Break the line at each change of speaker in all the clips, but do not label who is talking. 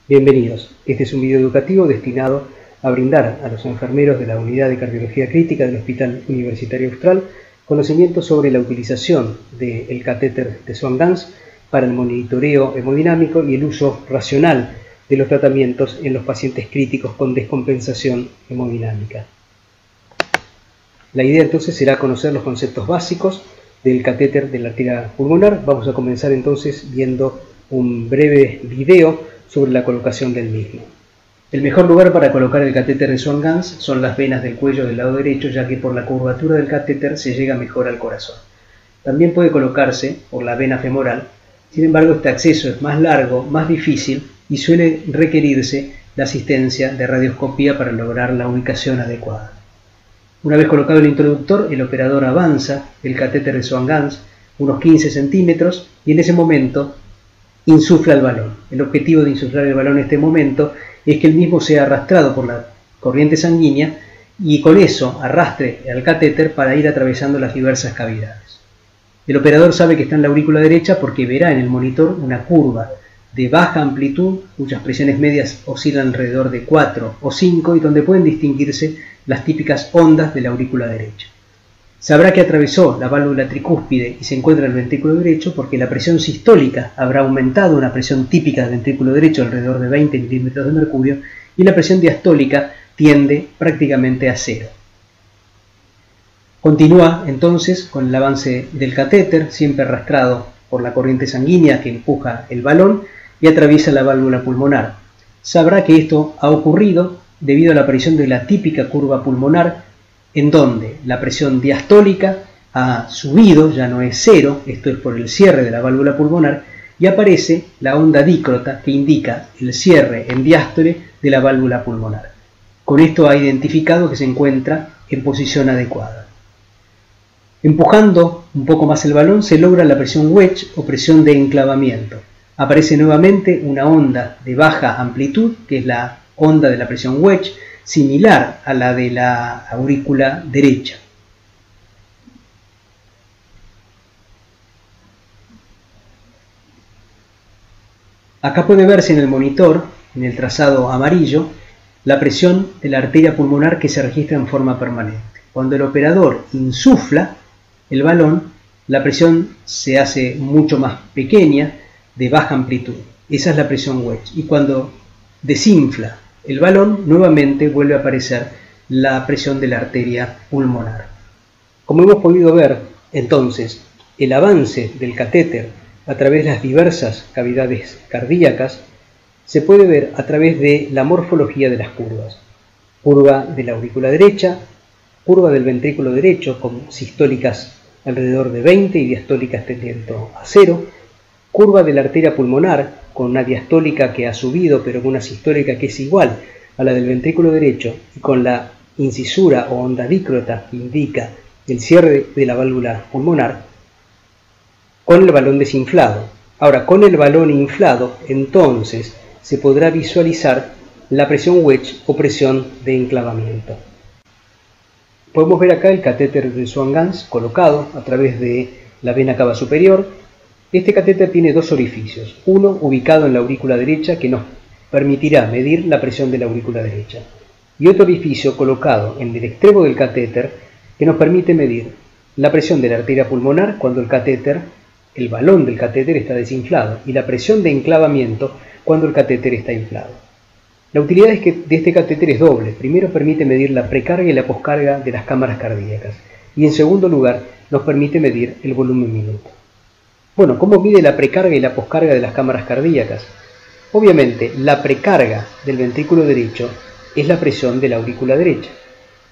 Bienvenidos. Este es un video educativo destinado a brindar a los enfermeros de la Unidad de Cardiología Crítica del Hospital Universitario Austral conocimientos sobre la utilización del catéter de Swan-Ganz para el monitoreo hemodinámico y el uso racional de los tratamientos en los pacientes críticos con descompensación hemodinámica. La idea entonces será conocer los conceptos básicos del catéter de la arteria pulmonar. Vamos a comenzar entonces viendo un breve video sobre la colocación del mismo. El mejor lugar para colocar el catéter de Swan-Ganz son las venas del cuello del lado derecho, ya que por la curvatura del catéter se llega mejor al corazón. También puede colocarse por la vena femoral, sin embargo este acceso es más largo, más difícil y suele requerirse la asistencia de radioscopía para lograr la ubicación adecuada. Una vez colocado el introductor, el operador avanza el catéter de Swan-Ganz unos 15 centímetros y en ese momento insufla el balón. El objetivo de insuflar el balón en este momento es que el mismo sea arrastrado por la corriente sanguínea y con eso arrastre al catéter para ir atravesando las diversas cavidades. El operador sabe que está en la aurícula derecha porque verá en el monitor una curva de baja amplitud cuyas presiones medias oscilan alrededor de 4 o 5 y donde pueden distinguirse las típicas ondas de la aurícula derecha. Sabrá que atravesó la válvula tricúspide y se encuentra en el ventrículo derecho porque la presión sistólica habrá aumentado, una presión típica del ventrículo derecho alrededor de 20 milímetros de mercurio, y la presión diastólica tiende prácticamente a cero. Continúa entonces con el avance del catéter, siempre arrastrado por la corriente sanguínea que empuja el balón y atraviesa la válvula pulmonar. Sabrá que esto ha ocurrido debido a la aparición de la típica curva pulmonar, en donde la presión diastólica ha subido, ya no es cero, esto es por el cierre de la válvula pulmonar, y aparece la onda dícrota que indica el cierre en diástole de la válvula pulmonar. Con esto ha identificado que se encuentra en posición adecuada. Empujando un poco más el balón se logra la presión wedge o presión de enclavamiento. Aparece nuevamente una onda de baja amplitud, que es la onda de la presión wedge, similar a la de la aurícula derecha. Acá puede verse en el monitor, en el trazado amarillo, la presión de la arteria pulmonar que se registra en forma permanente. Cuando el operador insufla el balón, la presión se hace mucho más pequeña, de baja amplitud. Esa es la presión wedge. Y cuando desinfla el balón, nuevamente vuelve a aparecer la presión de la arteria pulmonar. Como hemos podido ver, entonces, el avance del catéter a través de las diversas cavidades cardíacas se puede ver a través de la morfología de las curvas. Curva de la aurícula derecha, curva del ventrículo derecho con sistólicas alrededor de 20 y diastólicas tendiendo a 0, curva de la arteria pulmonar con una diastólica que ha subido pero con una sistólica que es igual a la del ventrículo derecho y con la incisura o onda dícrota que indica el cierre de la válvula pulmonar, con el balón desinflado. Ahora, con el balón inflado, entonces se podrá visualizar la presión wedge o presión de enclavamiento. Podemos ver acá el catéter de Swan-Ganz colocado a través de la vena cava superior. Este catéter tiene dos orificios, uno ubicado en la aurícula derecha que nos permitirá medir la presión de la aurícula derecha y otro orificio colocado en el extremo del catéter que nos permite medir la presión de la arteria pulmonar cuando el balón del catéter está desinflado y la presión de enclavamiento cuando el catéter está inflado. La utilidad de este catéter es doble. Primero permite medir la precarga y la poscarga de las cámaras cardíacas y en segundo lugar nos permite medir el volumen minuto. Bueno, ¿cómo mide la precarga y la poscarga de las cámaras cardíacas? Obviamente, la precarga del ventrículo derecho es la presión de la aurícula derecha.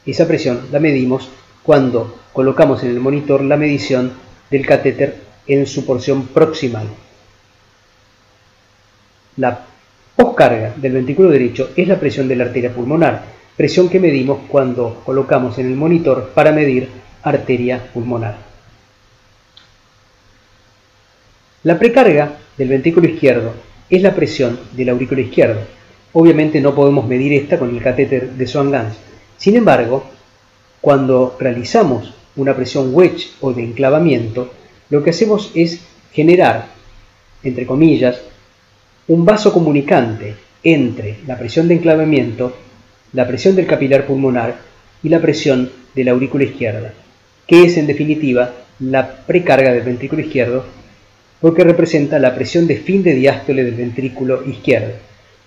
Esa presión la medimos cuando colocamos en el monitor la medición del catéter en su porción proximal. La poscarga del ventrículo derecho es la presión de la arteria pulmonar, presión que medimos cuando colocamos en el monitor para medir arteria pulmonar. La precarga del ventrículo izquierdo es la presión de la aurícula izquierda. Obviamente no podemos medir esta con el catéter de Swan-Ganz. Sin embargo, cuando realizamos una presión wedge o de enclavamiento, lo que hacemos es generar, entre comillas, un vaso comunicante entre la presión de enclavamiento, la presión del capilar pulmonar y la presión de la aurícula izquierda, que es en definitiva la precarga del ventrículo izquierdo, porque representa la presión de fin de diástole del ventrículo izquierdo.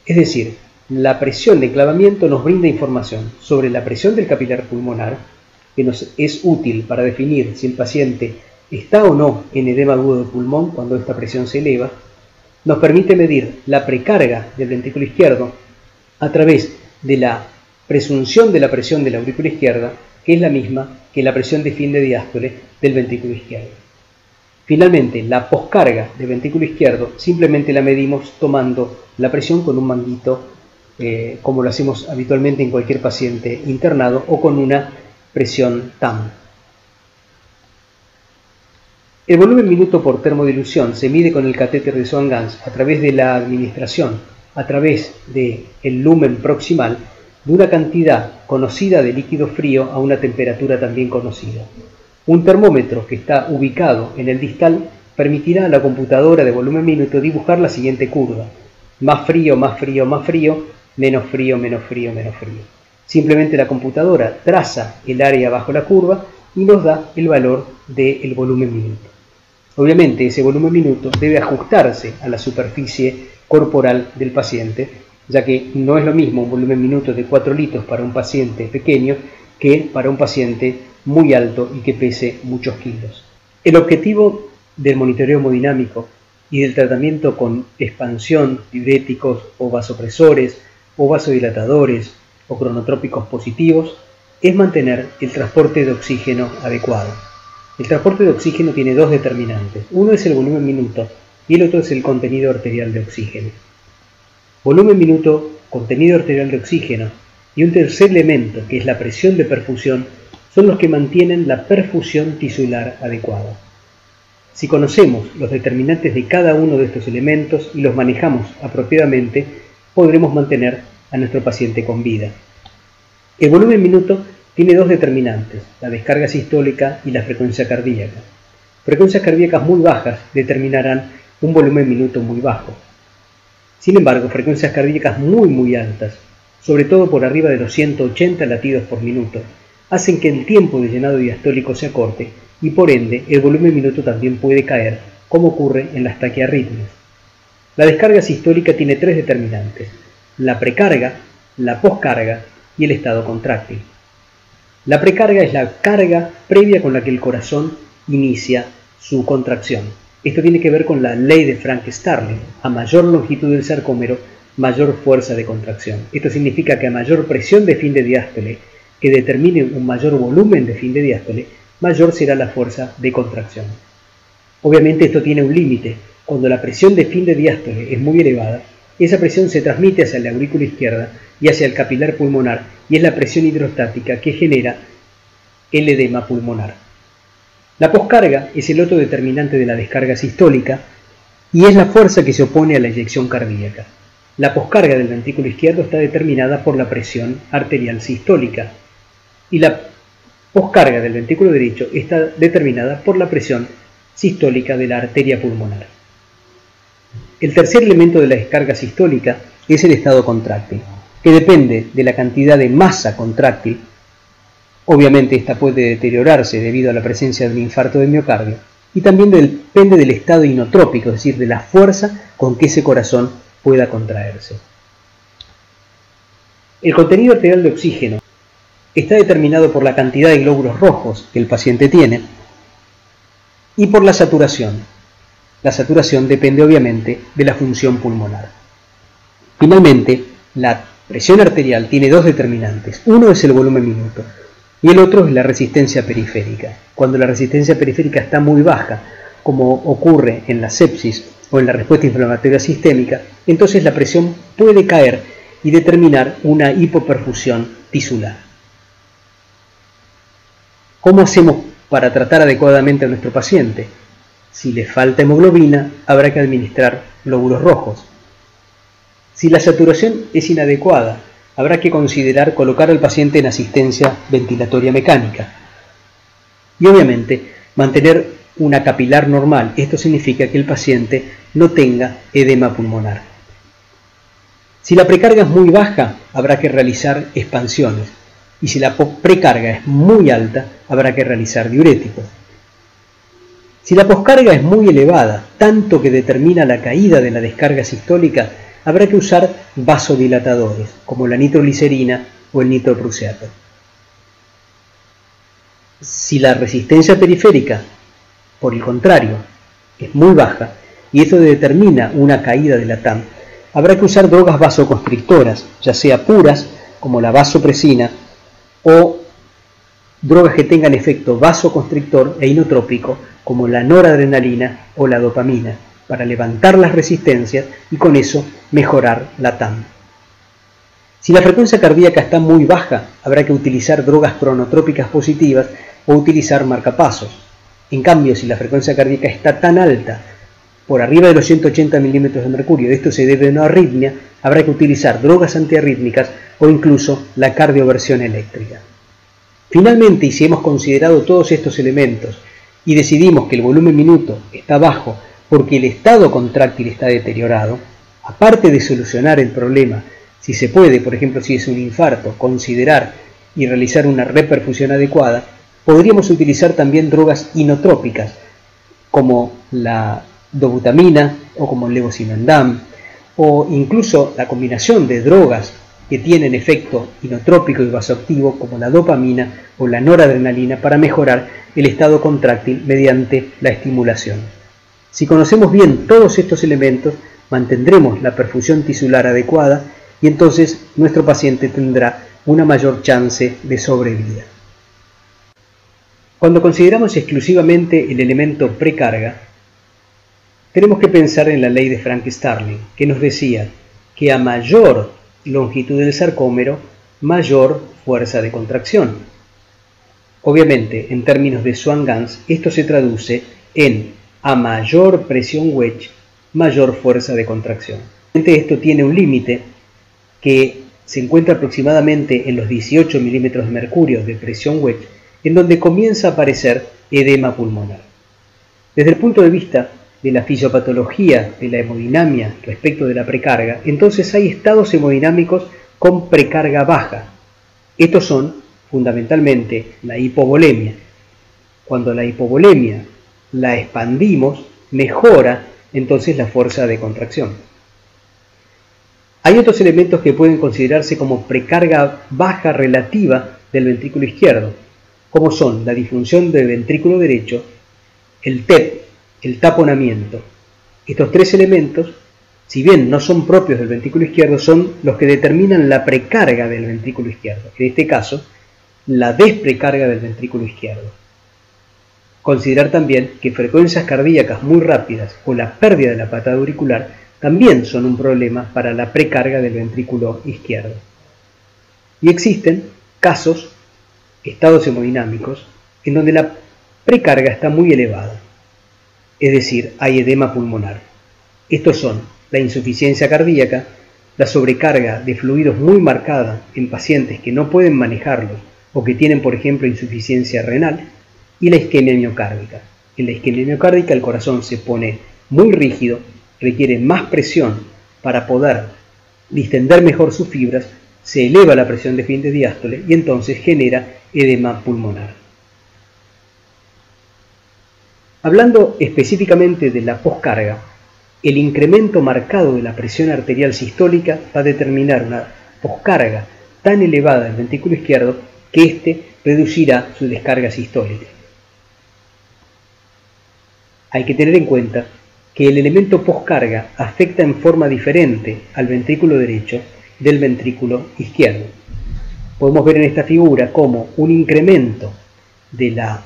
Es decir, la presión de enclavamiento nos brinda información sobre la presión del capilar pulmonar, que nos es útil para definir si el paciente está o no en edema agudo de pulmón cuando esta presión se eleva. Nos permite medir la precarga del ventrículo izquierdo a través de la presunción de la presión de la aurícula izquierda, que es la misma que la presión de fin de diástole del ventrículo izquierdo. Finalmente, la poscarga del ventrículo izquierdo simplemente la medimos tomando la presión con un manguito, como lo hacemos habitualmente en cualquier paciente internado, o con una presión TAM. El volumen minuto por termodilución se mide con el catéter de Swan-Ganz a través de la administración, a través del lumen proximal, de una cantidad conocida de líquido frío a una temperatura también conocida. Un termómetro que está ubicado en el distal permitirá a la computadora de volumen minuto dibujar la siguiente curva: más frío, más frío, más frío, menos frío, menos frío, menos frío. Simplemente la computadora traza el área bajo la curva y nos da el valor del volumen minuto. Obviamente ese volumen minuto debe ajustarse a la superficie corporal del paciente, ya que no es lo mismo un volumen minuto de 4 litros para un paciente pequeño que para un paciente muy alto y que pese muchos kilos. El objetivo del monitoreo hemodinámico y del tratamiento con expansión, diuréticos o vasopresores o vasodilatadores o cronotrópicos positivos es mantener el transporte de oxígeno adecuado. El transporte de oxígeno tiene dos determinantes. Uno es el volumen minuto y el otro es el contenido arterial de oxígeno. Volumen minuto, contenido arterial de oxígeno y un tercer elemento, que es la presión de perfusión, son los que mantienen la perfusión tisular adecuada. Si conocemos los determinantes de cada uno de estos elementos y los manejamos apropiadamente, podremos mantener a nuestro paciente con vida. El volumen minuto tiene dos determinantes, la descarga sistólica y la frecuencia cardíaca. Frecuencias cardíacas muy bajas determinarán un volumen minuto muy bajo. Sin embargo, frecuencias cardíacas muy altas, sobre todo por arriba de los 180 latidos por minuto, hacen que el tiempo de llenado diastólico se acorte y por ende el volumen minuto también puede caer, como ocurre en las taquiarritmias. La descarga sistólica tiene tres determinantes: la precarga, la poscarga y el estado contráctil. La precarga es la carga previa con la que el corazón inicia su contracción. Esto tiene que ver con la ley de Frank-Starling: a mayor longitud del sarcómero, mayor fuerza de contracción. Esto significa que a mayor presión de fin de diástole, que determine un mayor volumen de fin de diástole, mayor será la fuerza de contracción. Obviamente esto tiene un límite. Cuando la presión de fin de diástole es muy elevada, esa presión se transmite hacia la aurícula izquierda y hacia el capilar pulmonar, y es la presión hidrostática que genera el edema pulmonar. La poscarga es el otro determinante de la descarga sistólica y es la fuerza que se opone a la eyección cardíaca. La poscarga del ventrículo izquierdo está determinada por la presión arterial sistólica y la poscarga del ventrículo derecho está determinada por la presión sistólica de la arteria pulmonar. El tercer elemento de la descarga sistólica es el estado contráctil, que depende de la cantidad de masa contráctil. Obviamente esta puede deteriorarse debido a la presencia de un infarto de miocardio, y también depende del estado inotrópico, es decir, de la fuerza con que ese corazón pueda contraerse. El contenido arterial de oxígeno está determinado por la cantidad de glóbulos rojos que el paciente tiene y por la saturación. La saturación depende obviamente de la función pulmonar. Finalmente, la presión arterial tiene dos determinantes. Uno es el volumen minuto y el otro es la resistencia periférica. Cuando la resistencia periférica está muy baja, como ocurre en la sepsis o en la respuesta inflamatoria sistémica, entonces la presión puede caer y determinar una hipoperfusión tisular. ¿Cómo hacemos para tratar adecuadamente a nuestro paciente? Si le falta hemoglobina, habrá que administrar glóbulos rojos. Si la saturación es inadecuada, habrá que considerar colocar al paciente en asistencia ventilatoria mecánica. Y obviamente, mantener una capilar normal. Esto significa que el paciente no tenga edema pulmonar. Si la precarga es muy baja, habrá que realizar expansiones, y si la precarga es muy alta, habrá que realizar diuréticos. Si la poscarga es muy elevada, tanto que determina la caída de la descarga sistólica, habrá que usar vasodilatadores, como la nitroglicerina o el nitroprusiato. Si la resistencia periférica, por el contrario, es muy baja, y esto determina una caída de la TAM, habrá que usar drogas vasoconstrictoras, ya sea puras, como la vasopresina, o drogas que tengan efecto vasoconstrictor e inotrópico, como la noradrenalina o la dopamina, para levantar las resistencias y con eso mejorar la TAM. Si la frecuencia cardíaca está muy baja, habrá que utilizar drogas cronotrópicas positivas o utilizar marcapasos. En cambio, si la frecuencia cardíaca está tan alta, por arriba de los 180 milímetros de mercurio, esto se debe a una arritmia, habrá que utilizar drogas antiarrítmicas o incluso la cardioversión eléctrica. Finalmente, y si hemos considerado todos estos elementos y decidimos que el volumen minuto está bajo porque el estado contráctil está deteriorado, aparte de solucionar el problema, si se puede, por ejemplo, si es un infarto, considerar y realizar una reperfusión adecuada, podríamos utilizar también drogas inotrópicas, como la dobutamina o como el levosimendan, o incluso la combinación de drogas que tienen efecto inotrópico y vasoactivo, como la dopamina o la noradrenalina, para mejorar el estado contráctil mediante la estimulación. Si conocemos bien todos estos elementos, mantendremos la perfusión tisular adecuada y entonces nuestro paciente tendrá una mayor chance de sobrevida. Cuando consideramos exclusivamente el elemento precarga, tenemos que pensar en la ley de Frank-Starling, que nos decía que a mayor longitud del sarcómero, mayor fuerza de contracción. Obviamente, en términos de Swan-Ganz, esto se traduce en a mayor presión wedge, mayor fuerza de contracción. Esto tiene un límite que se encuentra aproximadamente en los 18 milímetros de mercurio de presión wedge, en donde comienza a aparecer edema pulmonar. Desde el punto de vista de la fisiopatología de la hemodinamia respecto de la precarga, entonces hay estados hemodinámicos con precarga baja. Estos son fundamentalmente la hipovolemia. Cuando la hipovolemia la expandimos, mejora entonces la fuerza de contracción. Hay otros elementos que pueden considerarse como precarga baja relativa del ventrículo izquierdo, como son la disfunción del ventrículo derecho, el TEP, el taponamiento. Estos tres elementos, si bien no son propios del ventrículo izquierdo, son los que determinan la precarga del ventrículo izquierdo, en este caso, la desprecarga del ventrículo izquierdo. Considerar también que frecuencias cardíacas muy rápidas o la pérdida de la patada auricular también son un problema para la precarga del ventrículo izquierdo. Y existen casos, estados hemodinámicos, en donde la precarga está muy elevada, es decir, hay edema pulmonar. Estos son la insuficiencia cardíaca, la sobrecarga de fluidos muy marcada en pacientes que no pueden manejarlos o que tienen, por ejemplo, insuficiencia renal, y la isquemia miocárdica. En la isquemia miocárdica el corazón se pone muy rígido, requiere más presión para poder distender mejor sus fibras, se eleva la presión de fin de diástole y entonces genera edema pulmonar. Hablando específicamente de la poscarga, el incremento marcado de la presión arterial sistólica va a determinar una poscarga tan elevada del ventrículo izquierdo que éste reducirá su descarga sistólica. Hay que tener en cuenta que el elemento poscarga afecta en forma diferente al ventrículo derecho del ventrículo izquierdo. Podemos ver en esta figura cómo un incremento de la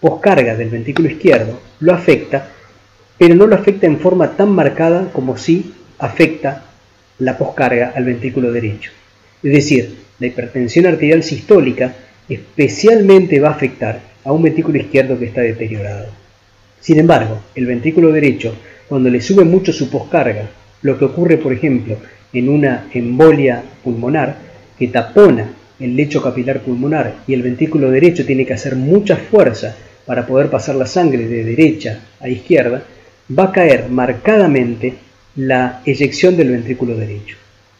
poscarga del ventrículo izquierdo lo afecta, pero no lo afecta en forma tan marcada como si afecta la poscarga al ventrículo derecho. Es decir, la hipertensión arterial sistólica especialmente va a afectar a un ventrículo izquierdo que está deteriorado. Sin embargo, el ventrículo derecho, cuando le sube mucho su poscarga, lo que ocurre, por ejemplo, en una embolia pulmonar que tapona el lecho capilar pulmonar y el ventrículo derecho tiene que hacer mucha fuerza para poder pasar la sangre de derecha a izquierda, va a caer marcadamente la eyección del ventrículo derecho.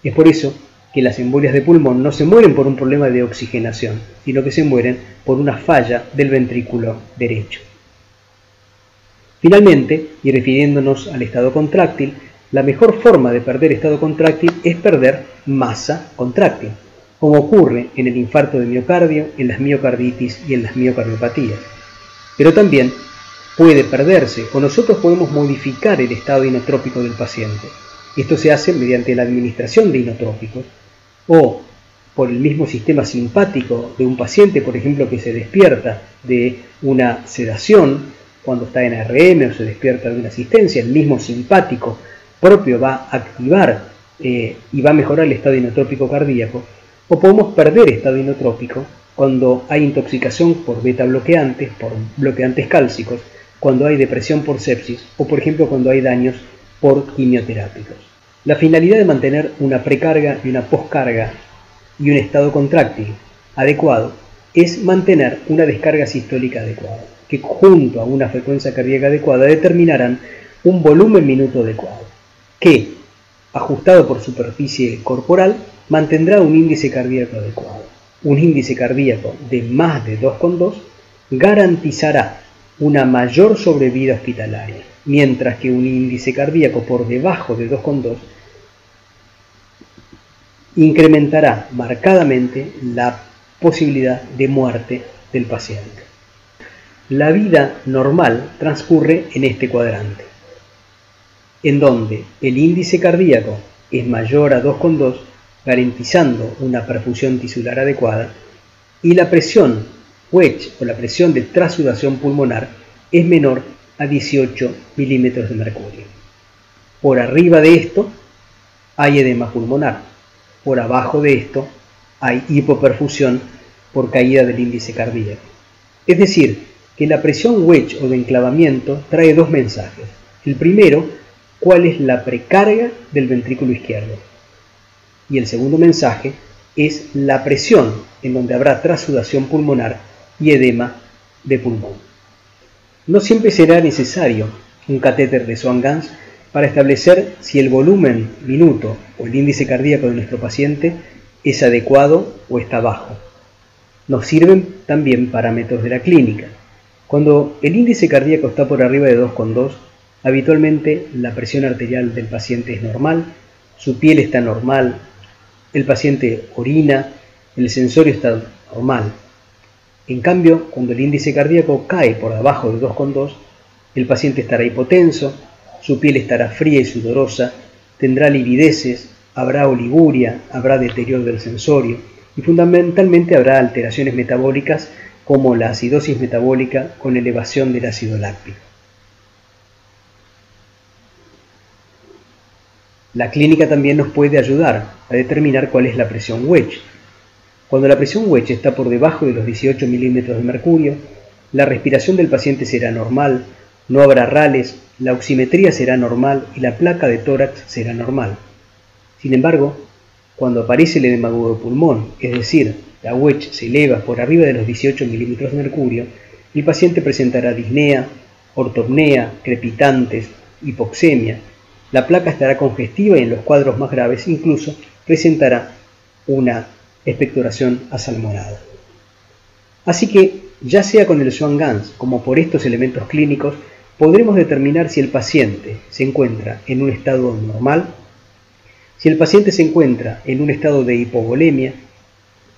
Es por eso que las embolias de pulmón no se mueren por un problema de oxigenación, sino que se mueren por una falla del ventrículo derecho. Finalmente, y refiriéndonos al estado contráctil, la mejor forma de perder estado contráctil es perder masa contráctil, como ocurre en el infarto de miocardio, en las miocarditis y en las miocardiopatías. Pero también puede perderse, o nosotros podemos modificar el estado inotrópico del paciente. Esto se hace mediante la administración de inotrópicos o por el mismo sistema simpático de un paciente, por ejemplo, que se despierta de una sedación cuando está en ARM o se despierta de una asistencia. El mismo simpático propio va a activar y va a mejorar el estado inotrópico cardíaco. O podemos perder estado inotrópico cuando hay intoxicación por beta bloqueantes, por bloqueantes cálcicos, cuando hay depresión por sepsis o, por ejemplo, cuando hay daños por quimioterápicos. La finalidad de mantener una precarga y una poscarga y un estado contráctil adecuado es mantener una descarga sistólica adecuada, que junto a una frecuencia cardíaca adecuada determinarán un volumen minuto adecuado, que, ajustado por superficie corporal, mantendrá un índice cardíaco adecuado. Un índice cardíaco de más de 2,2 garantizará una mayor sobrevida hospitalaria, mientras que un índice cardíaco por debajo de 2,2 incrementará marcadamente la posibilidad de muerte del paciente. La vida normal transcurre en este cuadrante, en donde el índice cardíaco es mayor a 2,2, garantizando una perfusión tisular adecuada, y la presión wedge o la presión de trasudación pulmonar es menor a 18 milímetros de mercurio. Por arriba de esto hay edema pulmonar. Por abajo de esto hay hipoperfusión por caída del índice cardíaco. Es decir, que la presión wedge o de enclavamiento trae dos mensajes. El primero, cuál es la precarga del ventrículo izquierdo. Y el segundo mensaje es la presión, en donde habrá trasudación pulmonar y edema de pulmón. No siempre será necesario un catéter de Swan-Ganz para establecer si el volumen minuto o el índice cardíaco de nuestro paciente es adecuado o está bajo. Nos sirven también parámetros de la clínica. Cuando el índice cardíaco está por arriba de 2,2, habitualmente la presión arterial del paciente es normal, su piel está normal, el paciente orina, el sensorio está normal. En cambio, cuando el índice cardíaco cae por abajo de 2,2, el paciente estará hipotenso, su piel estará fría y sudorosa, tendrá livideces, habrá oliguria, habrá deterioro del sensorio y fundamentalmente habrá alteraciones metabólicas como la acidosis metabólica con elevación del ácido láctico. La clínica también nos puede ayudar a determinar cuál es la presión wedge. Cuando la presión wedge está por debajo de los 18 milímetros de mercurio, la respiración del paciente será normal, no habrá rales, la oximetría será normal y la placa de tórax será normal. Sin embargo, cuando aparece el edema agudo de pulmón, es decir, la wedge se eleva por arriba de los 18 milímetros de mercurio, el paciente presentará disnea, ortopnea, crepitantes, hipoxemia. La placa estará congestiva y en los cuadros más graves incluso presentará una expectoración asalmonada. Así que, ya sea con el Swan-Ganz como por estos elementos clínicos, podremos determinar si el paciente se encuentra en un estado normal, si el paciente se encuentra en un estado de hipovolemia,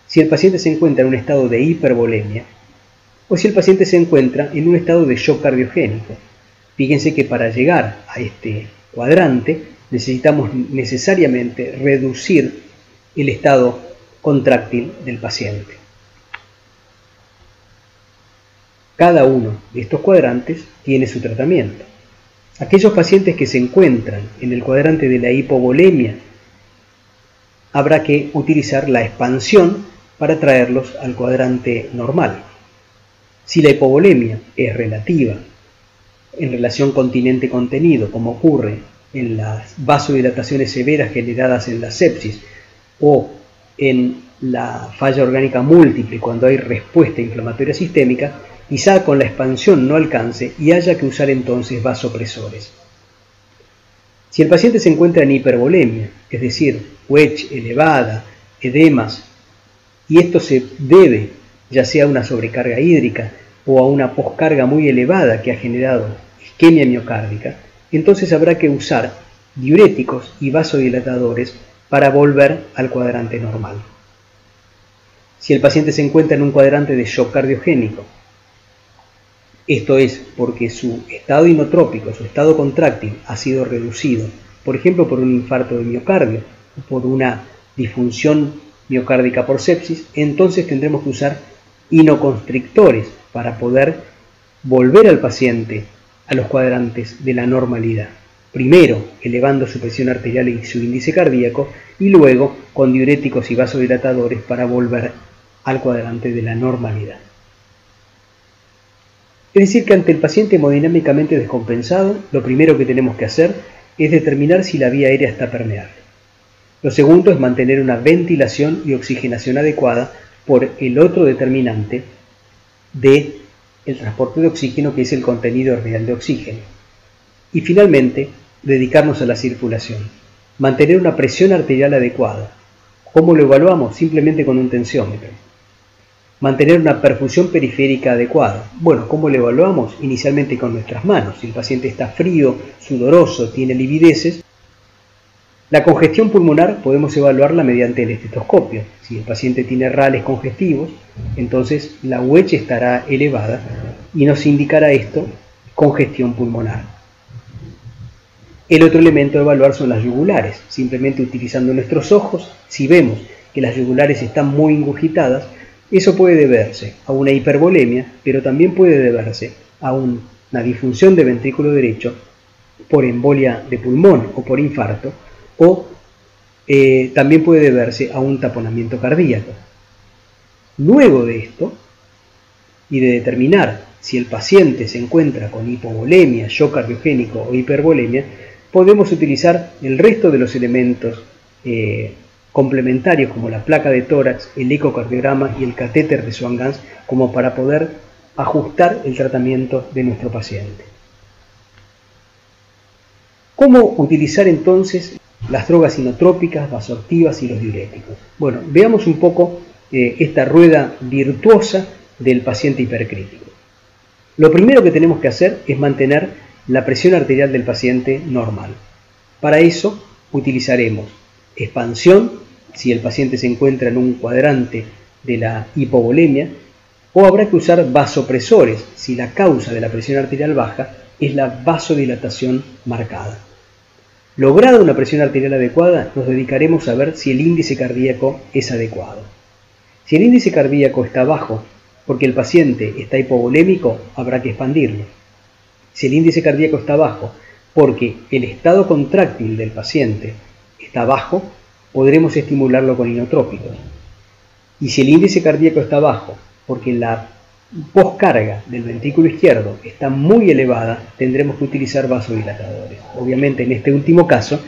si el paciente se encuentra en un estado de hipervolemia, o si el paciente se encuentra en un estado de shock cardiogénico. Fíjense que para llegar a este cuadrante necesitamos necesariamente reducir el estado contráctil del paciente. Cada uno de estos cuadrantes tiene su tratamiento. Aquellos pacientes que se encuentran en el cuadrante de la hipovolemia, habrá que utilizar la expansión para traerlos al cuadrante normal. Si la hipovolemia es relativa en relación continente-contenido, como ocurre en las vasodilataciones severas generadas en la sepsis o en la falla orgánica múltiple cuando hay respuesta inflamatoria sistémica, quizá con la expansión no alcance y haya que usar entonces vasopresores. Si el paciente se encuentra en hipervolemia, es decir, UECH elevada, edemas, y esto se debe ya sea a una sobrecarga hídrica o a una poscarga muy elevada que ha generado isquemia miocárdica, entonces habrá que usar diuréticos y vasodilatadores para volver al cuadrante normal. Si el paciente se encuentra en un cuadrante de shock cardiogénico, esto es porque su estado inotrópico, su estado contráctil ha sido reducido, por ejemplo por un infarto de miocardio o por una disfunción miocárdica por sepsis, entonces tendremos que usar inoconstrictores para poder volver al paciente a los cuadrantes de la normalidad. Primero elevando su presión arterial y su índice cardíaco y luego con diuréticos y vasodilatadores para volver al cuadrante de la normalidad. Es decir, que ante el paciente hemodinámicamente descompensado, lo primero que tenemos que hacer es determinar si la vía aérea está permeable. Lo segundo es mantener una ventilación y oxigenación adecuada por el otro determinante del transporte de oxígeno, que es el contenido real de oxígeno. Y finalmente, dedicarnos a la circulación. Mantener una presión arterial adecuada. ¿Cómo lo evaluamos? Simplemente con un tensiómetro. Mantener una perfusión periférica adecuada. Bueno, ¿cómo lo evaluamos? Inicialmente con nuestras manos. Si el paciente está frío, sudoroso, tiene livideces. La congestión pulmonar podemos evaluarla mediante el estetoscopio. Si el paciente tiene rales congestivos, entonces la UECH estará elevada y nos indicará esto congestión pulmonar. El otro elemento a evaluar son las yugulares. Simplemente utilizando nuestros ojos, si vemos que las yugulares están muy ingurgitadas, eso puede deberse a una hipervolemia, pero también puede deberse a una disfunción de ventrículo derecho por embolia de pulmón o por infarto, o también puede deberse a un taponamiento cardíaco. Luego de esto, y de determinar si el paciente se encuentra con hipovolemia, shock cardiogénico o hipervolemia, podemos utilizar el resto de los elementos complementarios como la placa de tórax, el ecocardiograma y el catéter de Swan-Ganz como para poder ajustar el tratamiento de nuestro paciente. ¿Cómo utilizar entonces las drogas inotrópicas, vasoactivas y los diuréticos? Bueno, veamos un poco esta rueda virtuosa del paciente hipercrítico. Lo primero que tenemos que hacer es mantener la presión arterial del paciente normal. Para eso utilizaremos expansión si el paciente se encuentra en un cuadrante de la hipovolemia, o habrá que usar vasopresores si la causa de la presión arterial baja es la vasodilatación marcada. Lograda una presión arterial adecuada, nos dedicaremos a ver si el índice cardíaco es adecuado. Si el índice cardíaco está bajo, porque el paciente está hipovolémico, habrá que expandirlo. Si el índice cardíaco está bajo, porque el estado contráctil del paciente está bajo, podremos estimularlo con inotrópicos. Y si el índice cardíaco está bajo, porque la poscarga del ventrículo izquierdo está muy elevada, tendremos que utilizar vasodilatadores. Obviamente en este último caso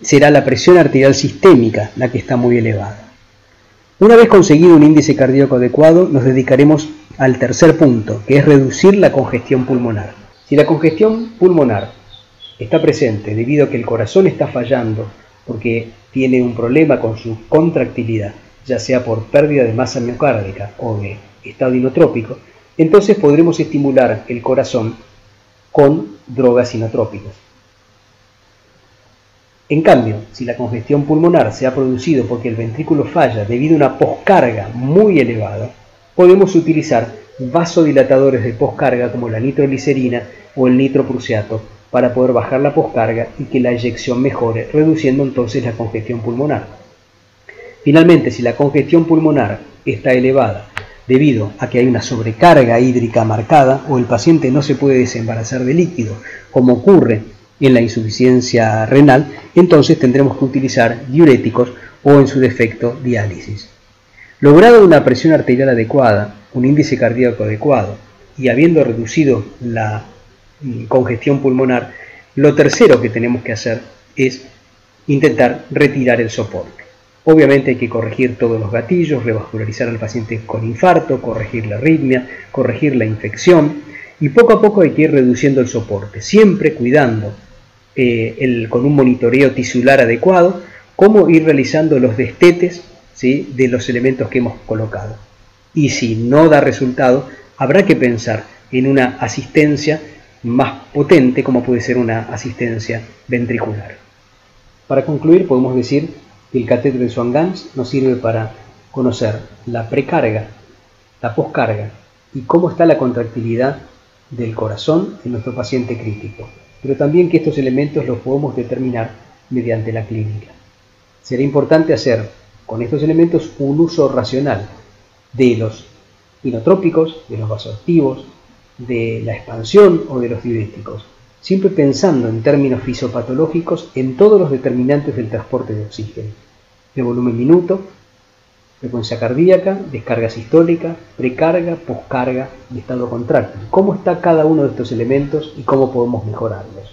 será la presión arterial sistémica la que está muy elevada. Una vez conseguido un índice cardíaco adecuado, nos dedicaremos al tercer punto, que es reducir la congestión pulmonar. Si la congestión pulmonar está presente debido a que el corazón está fallando porque tiene un problema con su contractilidad, ya sea por pérdida de masa miocárdica o de estado inotrópico, entonces podremos estimular el corazón con drogas inotrópicas. En cambio, si la congestión pulmonar se ha producido porque el ventrículo falla debido a una poscarga muy elevada, podemos utilizar vasodilatadores de poscarga como la nitroglicerina o el nitroprusiato para poder bajar la poscarga y que la eyección mejore, reduciendo entonces la congestión pulmonar. Finalmente, si la congestión pulmonar está elevada debido a que hay una sobrecarga hídrica marcada o el paciente no se puede desembarazar de líquido, como ocurre en la insuficiencia renal, entonces tendremos que utilizar diuréticos o en su defecto diálisis. Lograda una presión arterial adecuada, un índice cardíaco adecuado y habiendo reducido la congestión pulmonar, lo tercero que tenemos que hacer es intentar retirar el soporte. Obviamente hay que corregir todos los gatillos, revascularizar al paciente con infarto, corregir la arritmia, corregir la infección y poco a poco hay que ir reduciendo el soporte, siempre cuidando con un monitoreo tisular adecuado, cómo ir realizando los destetes, ¿sí?, de los elementos que hemos colocado. Y si no da resultado, habrá que pensar en una asistencia más potente, como puede ser una asistencia ventricular. Para concluir, podemos decir que el catéter de Swan-Ganz nos sirve para conocer la precarga, la poscarga y cómo está la contractilidad del corazón en nuestro paciente crítico, pero también que estos elementos los podemos determinar mediante la clínica. Será importante hacer con estos elementos un uso racional de los inotrópicos, de los vasoactivos, de la expansión o de los diuréticos, siempre pensando en términos fisiopatológicos en todos los determinantes del transporte de oxígeno, de volumen minuto, frecuencia cardíaca, descarga sistólica, precarga, poscarga y estado contráctil. ¿Cómo está cada uno de estos elementos y cómo podemos mejorarlos?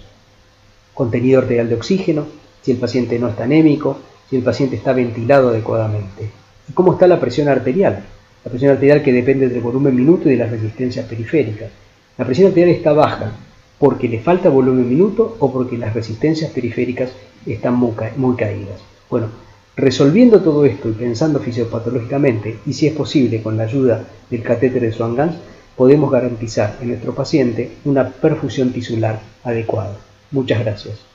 Contenido arterial de oxígeno, si el paciente no está anémico, si el paciente está ventilado adecuadamente. ¿Y cómo está la presión arterial? La presión arterial que depende del volumen minuto y de las resistencias periféricas. La presión arterial está baja porque le falta volumen minuto o porque las resistencias periféricas están muy caídas. Bueno, resolviendo todo esto y pensando fisiopatológicamente, y si es posible con la ayuda del catéter de Swan-Ganz, podemos garantizar en nuestro paciente una perfusión tisular adecuada. Muchas gracias.